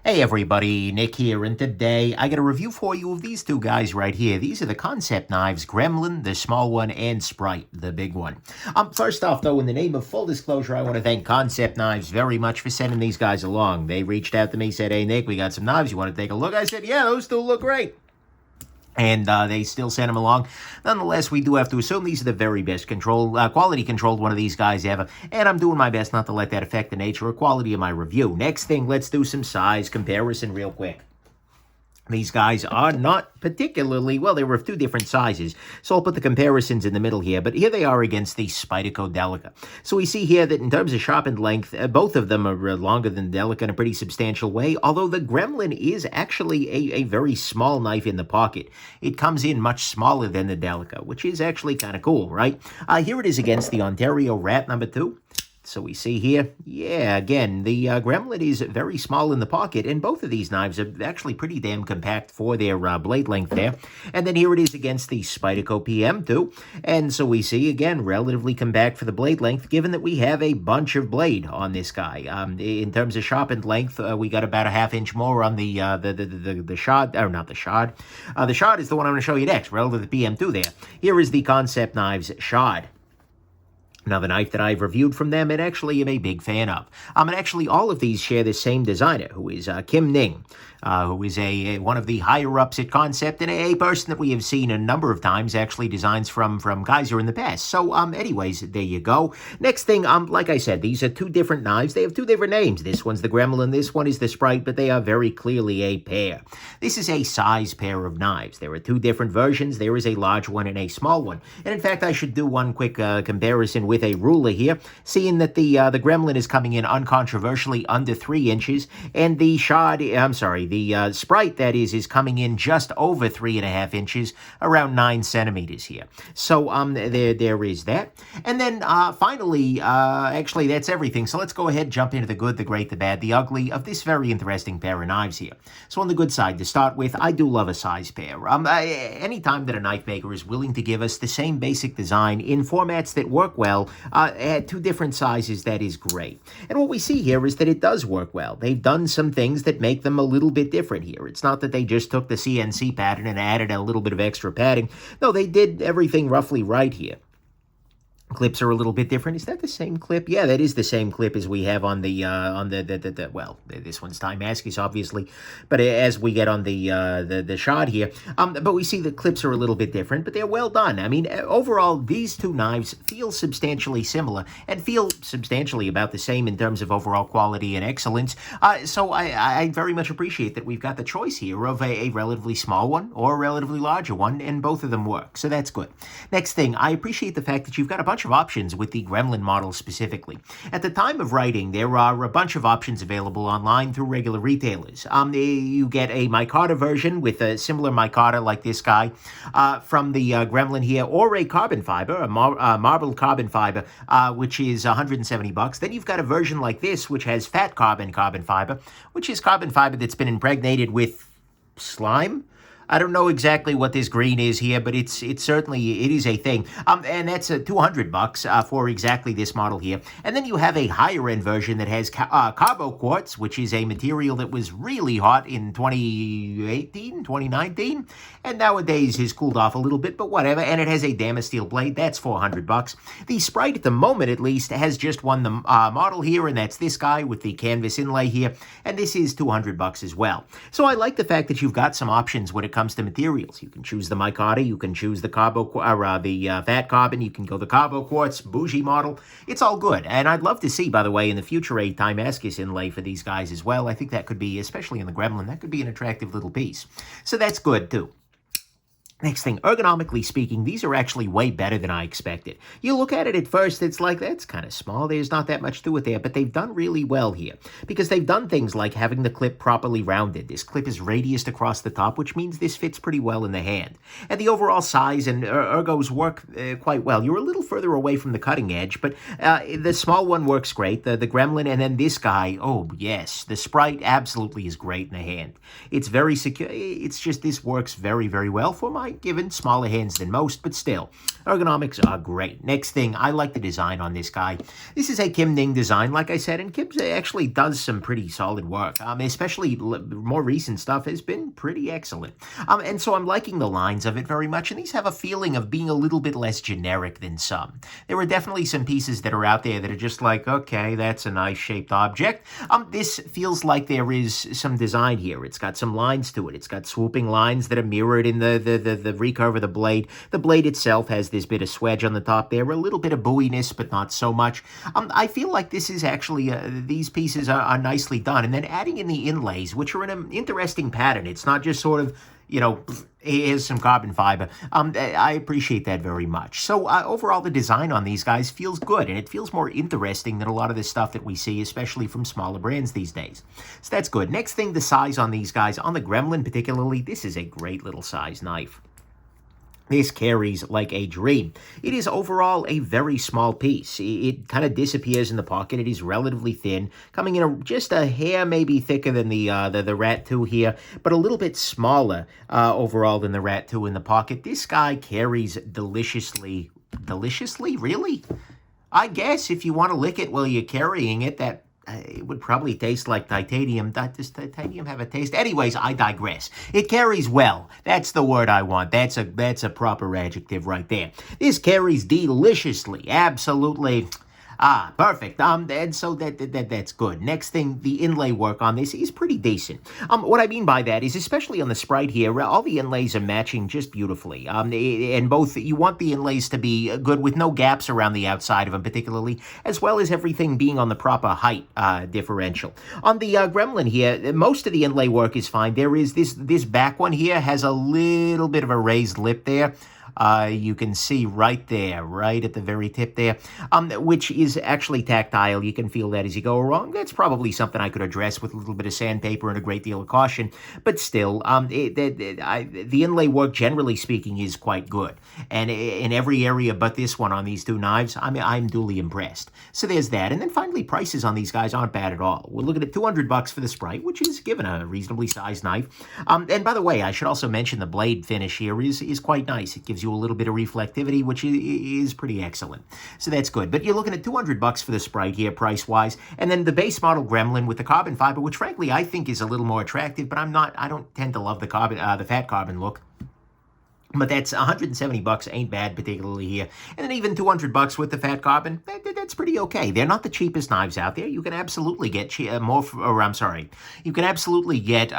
Hey everybody, Nick here, and today I got a review for you of these two guys right here. These are the Kansept Knives, Gremlin, the small one, and Sprite, the big one. First off, though, in the name of full disclosure, I want to thank Kansept Knives very much for sending these guys along. They reached out to me, said, hey Nick, we got some knives, you want to take a look? I said, yeah, those two look great. And they still sent them along. Nonetheless, we do have to assume these are the very best quality controlled one of these guys ever. And I'm doing my best not to let that affect the nature or quality of my review. Next thing, let's do some size comparison real quick. These guys are not particularly, well, they were of two different sizes, so I'll put the comparisons in the middle here, but here they are against the Spyderco Delica. So we see here that in terms of sharpened length, both of them are longer than Delica in a pretty substantial way, although the Gremlin is actually a very small knife in the pocket. It comes in much smaller than the Delica, which is actually kind of cool, right? Here it is against the Ontario Rat number 2. So we see here, yeah, again, the Gremlin is very small in the pocket, and both of these knives are actually pretty damn compact for their blade length there. And then here it is against the Spyderco PM2, and so we see, again, relatively compact for the blade length, given that we have a bunch of blade on this guy. In terms of sharpened length, we got about a ½ inch more on the shod, or not the shod. The shod is the one I'm going to show you next, relative to the PM2 there. Here is the Kansept Knives shod. Another knife that I've reviewed from them and actually am a big fan of. And actually all of these share the same designer, who is Kim Ning, who is one of the higher-ups at Kansept and a person that we have seen a number of times, actually designs from Geyser in the past. So anyways, there you go. Next thing, like I said, these are two different knives. They have two different names. This one's the Gremlin, this one is the Sprite, but they are very clearly a pair. This is a size pair of knives. There are two different versions. There is a large one and a small one. And in fact, I should do one quick comparison with a ruler here, seeing that the Gremlin is coming in uncontroversially under 3 inches, and the the Sprite, that is coming in just over 3.5 inches, around 9 centimeters here. So there is that. And then finally, actually that's everything. So let's go ahead and jump into the good, the great, the bad, the ugly of this very interesting pair of knives here. So on the good side, to start with, I do love a size pair. Anytime that a knife maker is willing to give us the same basic design in formats that work well, at two different sizes, that is great. And what we see here is that it does work well. They've done some things that make them a little bit different here. It's not that they just took the CNC pattern and added a little bit of extra padding. No, they did everything roughly right here. Clips are a little bit different. Is that the same clip? Yeah, that is the same clip as we have on well, this one's Timascus, obviously, but as we get on the shod here, but we see the clips are a little bit different, but they're well done. I mean, overall, these two knives feel substantially similar and feel substantially about the same in terms of overall quality and excellence. So I very much appreciate that we've got the choice here of a relatively small one or a relatively larger one, and both of them work. So that's good. Next thing, I appreciate the fact that you've got a bunch of options with the Gremlin model specifically. At the time of writing, there are a bunch of options available online through regular retailers. You get a micarta version with a similar micarta like this guy from the Gremlin here, or a carbon fiber, a marble carbon fiber, which is $170. Then you've got a version like this, which has fat carbon fiber, which is carbon fiber that's been impregnated with slime. I don't know exactly what this green is here, but it's certainly, it is a thing. And that's $200 for exactly this model here. And then you have a higher end version that has carbo quartz, which is a material that was really hot in 2018, 2019, and nowadays has cooled off a little bit, but whatever. And it has a Damasteel blade. That's $400. The Sprite, at the moment at least, has just one the model here, and that's this guy with the canvas inlay here. And this is $200 as well. So I like the fact that you've got some options when it comes to materials. You can choose the micarta, you can choose the fat carbon, you can go the carbo quartz, bougie model. It's all good. And I'd love to see, by the way, in the future, a Timascus inlay for these guys as well. I think that could be, especially in the Gremlin, that could be an attractive little piece. So that's good too. Next thing, ergonomically speaking, these are actually way better than I expected. You look at it at first, it's like, that's kind of small, there's not that much to it there, but they've done really well here, because they've done things like having the clip properly rounded. This clip is radiused across the top, which means this fits pretty well in the hand. And the overall size and ergos work quite well. You're a little further away from the cutting edge, but the small one works great, the Gremlin, and then this guy, oh yes, the Sprite absolutely is great in the hand. It's very secure, it's just, this works very, very well for my given smaller hands than most, but still, ergonomics are great. Next thing, I like the design on this guy. This is a Kim Ning design, like I said, and Kim actually does some pretty solid work. Especially more recent stuff has been pretty excellent. And so I'm liking the lines of it very much, and these have a feeling of being a little bit less generic than some. There are definitely some pieces that are out there that are just like, okay, that's a nice shaped object. This feels like there is some design here. It's got some lines to it. It's got swooping lines that are mirrored in the recurve of the blade. The blade itself has this bit of swedge on the top there, a little bit of buoyness, but not so much. I feel like this is actually, these pieces are nicely done. And then adding in the inlays, which are in an interesting pattern. It's not just sort of, you know, here's some carbon fiber. I appreciate that very much. So overall, the design on these guys feels good, and it feels more interesting than a lot of the stuff that we see, especially from smaller brands these days. So that's good. Next thing, the size on these guys. On the Gremlin particularly, this is a great little size knife. This carries like a dream. It is overall a very small piece. It kind of disappears in the pocket. It is relatively thin, coming in just a hair maybe thicker than the Rat 2 here, but a little bit smaller overall than the Rat 2 in the pocket. This guy carries deliciously. Deliciously? Really? I guess if you want to lick it while you're carrying it, that it would probably taste like titanium. Does titanium have a taste? Anyways, I digress. It carries well. That's the word I want. That's a proper adjective right there. This carries deliciously. Absolutely. Perfect. And so that's good. Next thing, the inlay work on this is pretty decent. What I mean by that is, especially on the Sprite here, all the inlays are matching just beautifully. And both, you want the inlays to be good with no gaps around the outside of them particularly, as well as everything being on the proper height differential. On the Gremlin here, most of the inlay work is fine. There is this back one here has a little bit of a raised lip there. You can see right there, right at the very tip there, which is actually tactile. You can feel that as you go along. That's probably something I could address with a little bit of sandpaper and a great deal of caution. But still, the inlay work, generally speaking, is quite good. And in every area but this one on these two knives, I'm duly impressed. So there's that. And then finally, prices on these guys aren't bad at all. We're looking at $200 for the Sprite, which is given a reasonably sized knife. And by the way, I should also mention the blade finish here is quite nice. It gives you a little bit of reflectivity, which is pretty excellent. So that's good. But you're looking at $200 for the Sprite here, price-wise. And then the base model Gremlin with the carbon fiber, which frankly I think is a little more attractive, but I don't tend to love the fat carbon look. But that's $170 ain't bad particularly here. And then even $200 with the fat carbon, that's pretty okay. They're not the cheapest knives out there. You can absolutely get you can absolutely get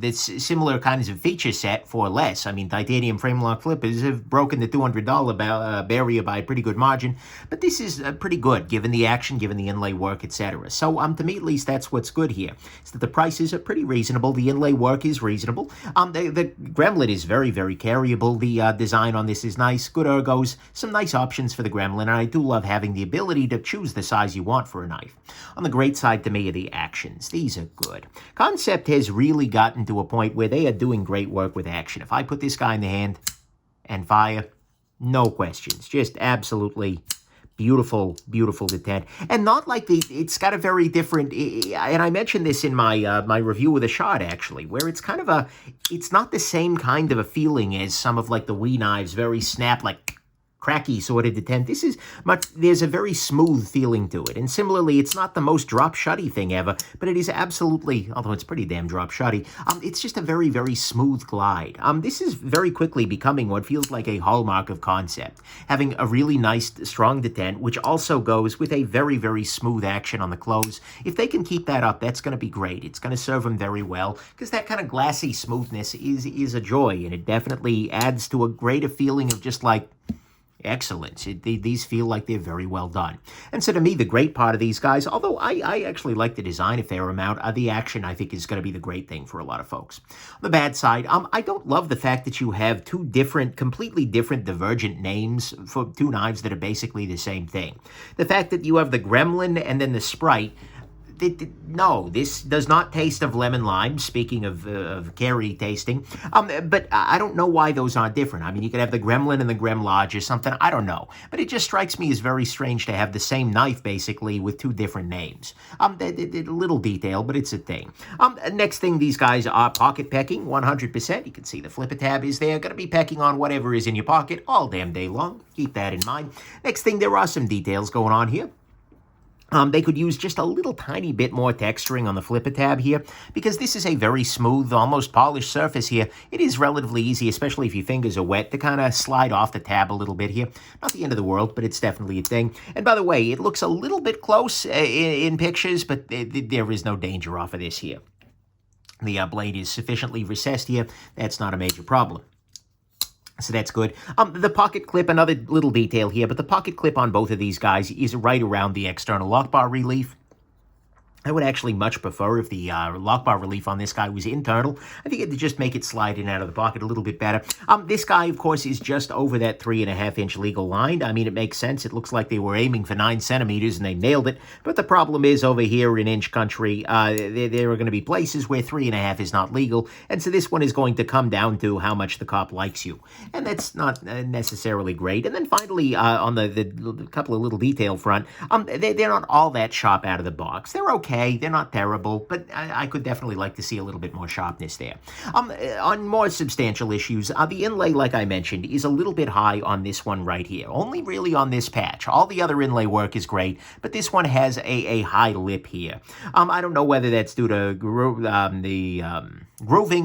this similar kinds of feature set for less. I mean, titanium frame lock flippers have broken the $200 barrier by a pretty good margin. But this is pretty good given the action, given the inlay work, etc. So to me at least, that's what's good here. Is that the prices are pretty reasonable. The inlay work is reasonable. The Gremlin is very, very carryable. The design on this is nice, good ergos, some nice options for the Gremlin, and I do love having the ability to choose the size you want for a knife. On the great side to me are the actions. These are good. Kansept has really gotten to a point where they are doing great work with action. If I put this guy in the hand and fire, no questions. Just absolutely beautiful, beautiful detent. And not like it's got a very different, and I mentioned this in my my review of the shot actually, where it's kind of it's not the same kind of a feeling as some of like the Wii knives, very snap, like cracky sort of detent. This is there's a very smooth feeling to it. And similarly, it's not the most drop-shotty thing ever, but it is absolutely, although it's pretty damn drop-shotty, it's just a very, very smooth glide. This is very quickly becoming what feels like a hallmark of Kansept, having a really nice, strong detent, which also goes with a very, very smooth action on the close. If they can keep that up, that's going to be great. It's going to serve them very well, because that kind of glassy smoothness is a joy, and it definitely adds to a greater feeling of just like excellence. These feel like they're very well done. And so to me, the great part of these guys, although I actually like the design a fair amount, the action I think is going to be the great thing for a lot of folks. On the bad side, I don't love the fact that you have two different, completely different divergent names for two knives that are basically the same thing. The fact that you have the Gremlin and then the Sprite, No, this does not taste of lemon lime, speaking of Carrie tasting. But I don't know why those aren't different. I mean, you could have the Gremlin and the Gremlodge or something. I don't know. But it just strikes me as very strange to have the same knife, basically, with two different names. A little detail, but it's a thing. Next thing, these guys are pocket pecking, 100%. You can see the flipper tab is there. Going to be pecking on whatever is in your pocket all damn day long. Keep that in mind. Next thing, there are some details going on here. They could use just a little tiny bit more texturing on the flipper tab here, because this is a very smooth, almost polished surface here. It is relatively easy, especially if your fingers are wet, to kind of slide off the tab a little bit here. Not the end of the world, but it's definitely a thing. And by the way, it looks a little bit close in pictures, but there is no danger off of this here. The blade is sufficiently recessed here. That's not a major problem. So that's good. The pocket clip, another little detail here, but the pocket clip on both of these guys is right around the external lock bar relief. I would actually much prefer if the lock bar relief on this guy was internal. I think it'd just make it slide in and out of the pocket a little bit better. This guy, of course, is just over that 3.5-inch legal line. I mean, it makes sense. It looks like they were aiming for 9 centimeters and they nailed it. But the problem is over here in inch country, there are going to be places where 3.5 is not legal. And so this one is going to come down to how much the cop likes you. And that's not necessarily great. And then finally, on the couple of little detail front, they're not all that sharp out of the box. They're okay. They're not terrible, but I could definitely like to see a little bit more sharpness there. On more substantial issues, the inlay, like I mentioned, is a little bit high on this one right here. Only really on this patch. All the other inlay work is great, but this one has a high lip here. I don't know whether that's due to grooving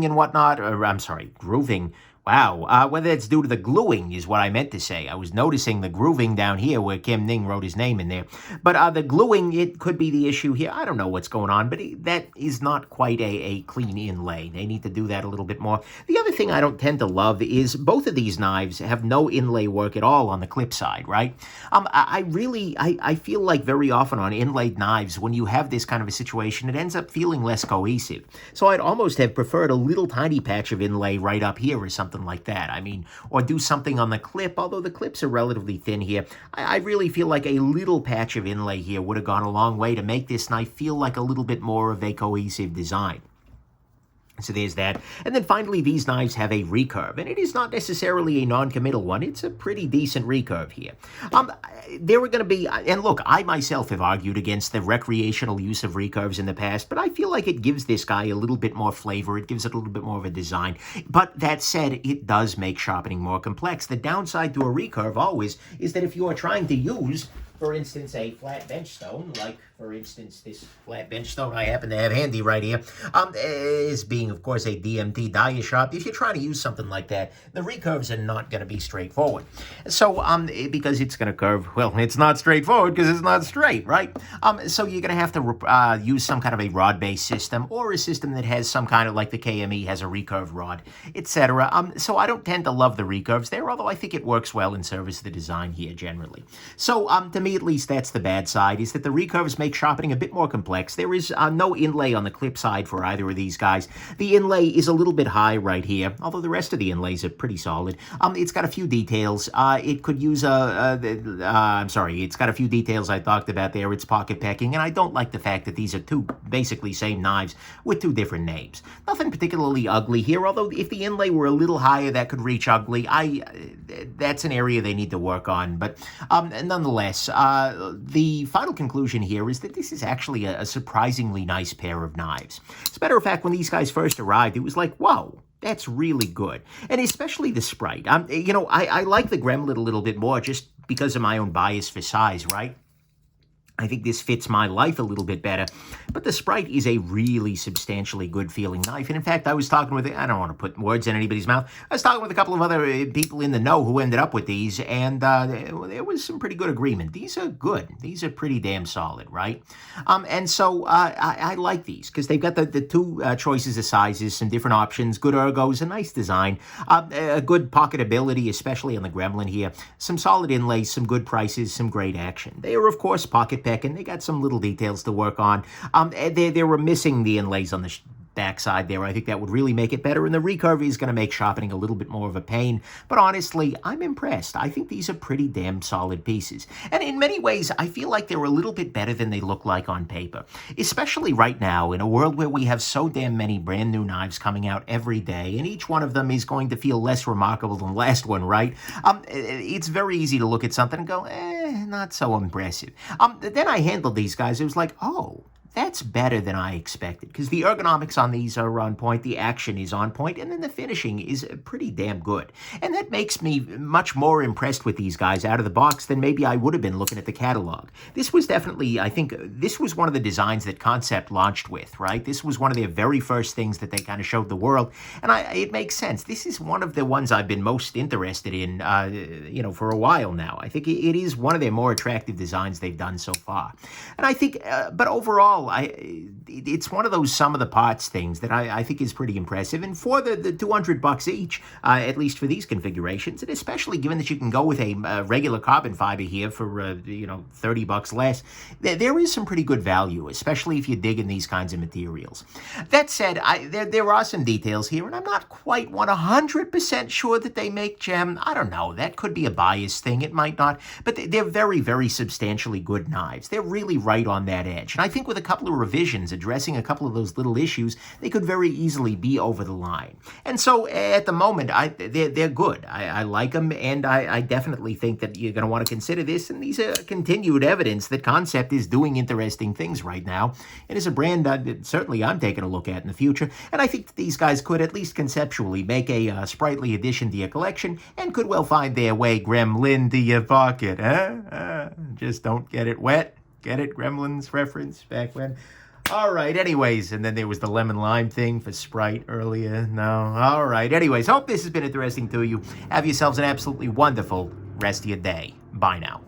and whatnot, or I'm sorry, grooving. Wow, whether it's due to the gluing is what I meant to say. I was noticing the grooving down here where Kim Ning wrote his name in there. But the gluing, it could be the issue here. I don't know what's going on, but that is not quite a clean inlay. They need to do that a little bit more. The other thing I don't tend to love is both of these knives have no inlay work at all on the clip side, right? I feel like very often on inlaid knives, when you have this kind of a situation, it ends up feeling less cohesive. So I'd almost have preferred a little tiny patch of inlay right up here or something like that. I mean, or do something on the clip, although the clips are relatively thin here. I really feel like a little patch of inlay here would have gone a long way to make this knife feel like a little bit more of a cohesive design. So there's that. And then finally, these knives have a recurve, and it is not necessarily a non-committal one. It's a pretty decent recurve here. There are going to be, and look, I myself have argued against the recreational use of recurves in the past, but I feel like it gives this guy a little bit more flavor. It gives it a little bit more of a design. But that said, it does make sharpening more complex. The downside to a recurve always is that if you are trying to use, for instance, a flat bench stone, like, for instance, this flat bench stone I happen to have handy right here, is being, of course, a DMT die shop. If you're trying to use something like that, the recurves are not going to be straightforward. So, because it's going to curve, well, it's not straightforward because it's not straight, right? So you're going to have to use some kind of a rod-based system, or a system that has some kind of, like the KME has a recurve rod, etc. So I don't tend to love the recurves there, although I think it works well in service of the design here generally. So, to me, at least, that's the bad side, is that the recurves make sharpening a bit more complex. There is no inlay on the clip side for either of these guys. The inlay is a little bit high right here, although the rest of the inlays are pretty solid. It's got a few details. It could use it's got a few details I talked about there. It's pocket pecking, and I don't like the fact that these are two basically same knives with two different names. Nothing particularly ugly here, although if the inlay were a little higher, that could reach ugly. That's an area they need to work on, but nonetheless, the final conclusion here is that this is actually a surprisingly nice pair of knives. As a matter of fact, when these guys first arrived, it was like, whoa, that's really good. And especially the Sprite. I like the Gremlin a little bit more just because of my own bias for size, right? I think this fits my life a little bit better. But the Sprite is a really substantially good-feeling knife. And in fact, I was talking with, I don't want to put words in anybody's mouth, I was talking with a couple of other people in the know who ended up with these, and there was some pretty good agreement. These are good. These are pretty damn solid, right? And so I like these, because they've got the two choices of sizes, some different options, good ergos, a nice design, a good pocketability, especially on the Gremlin here, some solid inlays, some good prices, some great action. They are, of course, pocket pecking. They got some little details to work on. They were missing the inlays on the backside there. I think that would really make it better, and the recurve is going to make sharpening a little bit more of a pain. But honestly, I'm impressed. I think these are pretty damn solid pieces. And in many ways, I feel like they're a little bit better than they look like on paper. Especially right now, in a world where we have so damn many brand new knives coming out every day, and each one of them is going to feel less remarkable than the last one, right? It's very easy to look at something and go, not so impressive. Then I handled these guys. It was like, oh, that's better than I expected, because the ergonomics on these are on point, the action is on point, and then the finishing is pretty damn good. And that makes me much more impressed with these guys out of the box than maybe I would have been looking at the catalog. This was definitely, I think, this was one of the designs that Kansept launched with, right? This was one of their very first things that they kind of showed the world, and it makes sense. This is one of the ones I've been most interested in, for a while now. I think it is one of their more attractive designs they've done so far. And I think, but overall, it's one of those sum of the parts things that I think is pretty impressive. And for the $200 each, at least for these configurations, and especially given that you can go with a regular carbon fiber here for $30 less, there is some pretty good value, especially if you dig in these kinds of materials. That said, there are some details here, and I'm not quite 100% sure that they make gem. I don't know. That could be a bias thing. It might not. But they're very, very substantially good knives. They're really right on that edge. And I think with a couple of revisions addressing a couple of those little issues, they could very easily be over the line. And so at the moment, they're good. I like them, and I definitely think that you're going to want to consider this. And these are continued evidence that Kansept is doing interesting things right now. It is a brand that certainly I'm taking a look at in the future. And I think that these guys could, at least conceptually, make a sprightly addition to your collection and could well find their way, Gremlin, to your pocket. Just don't get it wet. Get it? Gremlins reference back when? All right, anyways, and then there was the lemon lime thing for Sprite earlier. No, all right. Anyways, hope this has been interesting to you. Have yourselves an absolutely wonderful rest of your day. Bye now.